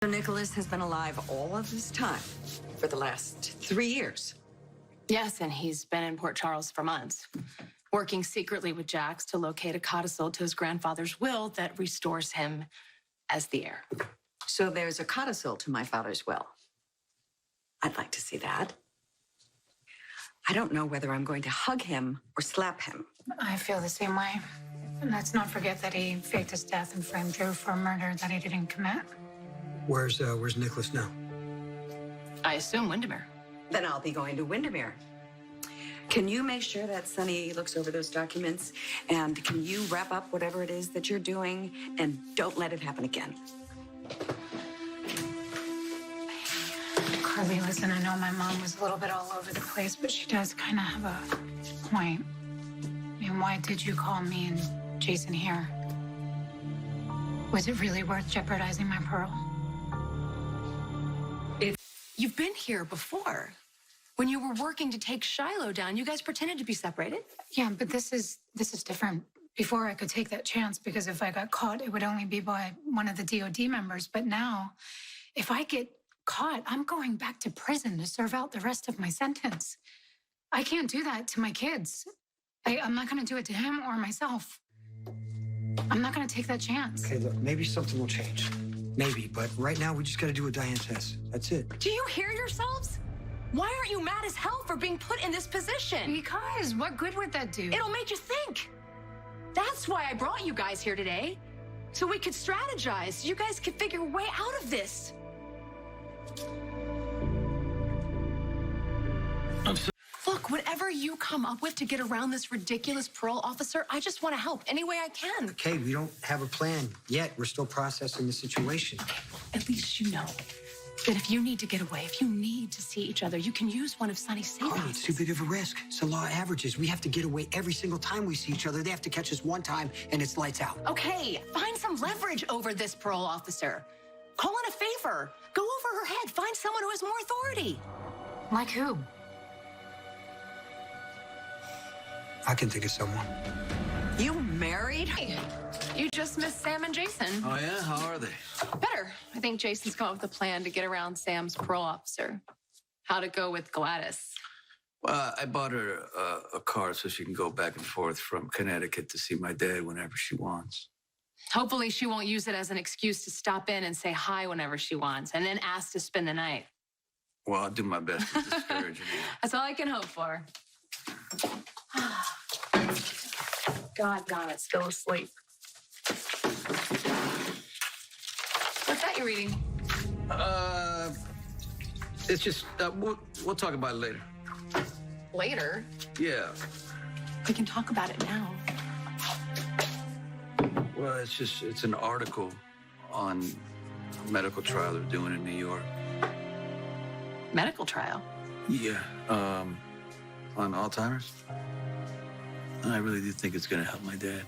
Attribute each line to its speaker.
Speaker 1: So Nicholas has been alive all of this time for the last 3 years.
Speaker 2: Yes, and he's been in Port Charles for months, working secretly with Jax to locate a codicil to his grandfather's will that restores him as the heir.
Speaker 1: So there's a codicil to my father's will. I'd like to see that. I don't know whether I'm going to hug him or slap him.
Speaker 3: I feel the same way. And let's not forget that he faked his death and framed Drew for a murder that he didn't commit.
Speaker 4: Where's Nicholas now?
Speaker 2: I assume Windermere.
Speaker 1: Then I'll be going to Windermere. Can you make sure that Sonny looks over those documents? And can you wrap up whatever it is that you're doing? And don't let it happen again.
Speaker 3: Carly, listen, I know my mom was a little bit all over the place, but she does kind of have a point. I mean, why did you call me and Jason here? Was it really worth jeopardizing my Pearl?
Speaker 2: You've been here before. When you were working to take Shiloh down, you guys pretended to be separated.
Speaker 3: Yeah, but this is different. Before I could take that chance because if I got caught, it would only be by one of the DOD members. But now, if I get caught, I'm going back to prison to serve out the rest of my sentence. I can't do that to my kids. I'm not going to do it to him or myself. I'm not going to take that chance.
Speaker 4: Okay, look, maybe something will change. Maybe, but right now we just got to do what Diane says. That's it.
Speaker 2: Do you hear yourselves? Why aren't you mad as hell for being put in this position?
Speaker 3: Because what good would that do?
Speaker 2: It'll make you think. That's why I brought you guys here today. So we could strategize, so you guys could figure a way out of this. Look, whatever you come up with to get around this ridiculous parole officer, I just want to help any way I can.
Speaker 4: Okay, we don't have a plan yet. We're still processing the situation.
Speaker 2: At least you know that if you need to get away, if you need to see each other, you can use one of Sonny's safe
Speaker 4: Carly,
Speaker 2: houses.
Speaker 4: it's too big of a risk. It's the law of averages. We have to get away every single time we see each other. They have to catch us one time, and it's lights out.
Speaker 2: Okay, find some leverage over this parole officer. Call in a favor. Go over her head. Find someone who has more authority.
Speaker 3: Like who?
Speaker 4: I can think of someone.
Speaker 1: You married?
Speaker 2: Hey, you just missed Sam and Jason.
Speaker 5: Oh, yeah? How are they?
Speaker 2: Better. I think Jason's come up with a plan to get around Sam's parole officer. How to go with Gladys.
Speaker 5: Well, I bought her a car so she can go back and forth from Connecticut to see my dad whenever she wants.
Speaker 2: Hopefully she won't use it as an excuse to stop in and say hi whenever she wants and then ask to spend the night.
Speaker 5: Well, I'll do my best to discourage her.
Speaker 2: That's all I can hope for. God darn it, still asleep. What's that you're reading?
Speaker 5: It's just, we'll talk about it later.
Speaker 2: Later?
Speaker 5: Yeah.
Speaker 2: We can talk about it now.
Speaker 5: Well, it's an article on a medical trial they're doing in New York.
Speaker 2: Medical trial?
Speaker 5: Yeah, on Alzheimer's. I really do think it's going to help my dad.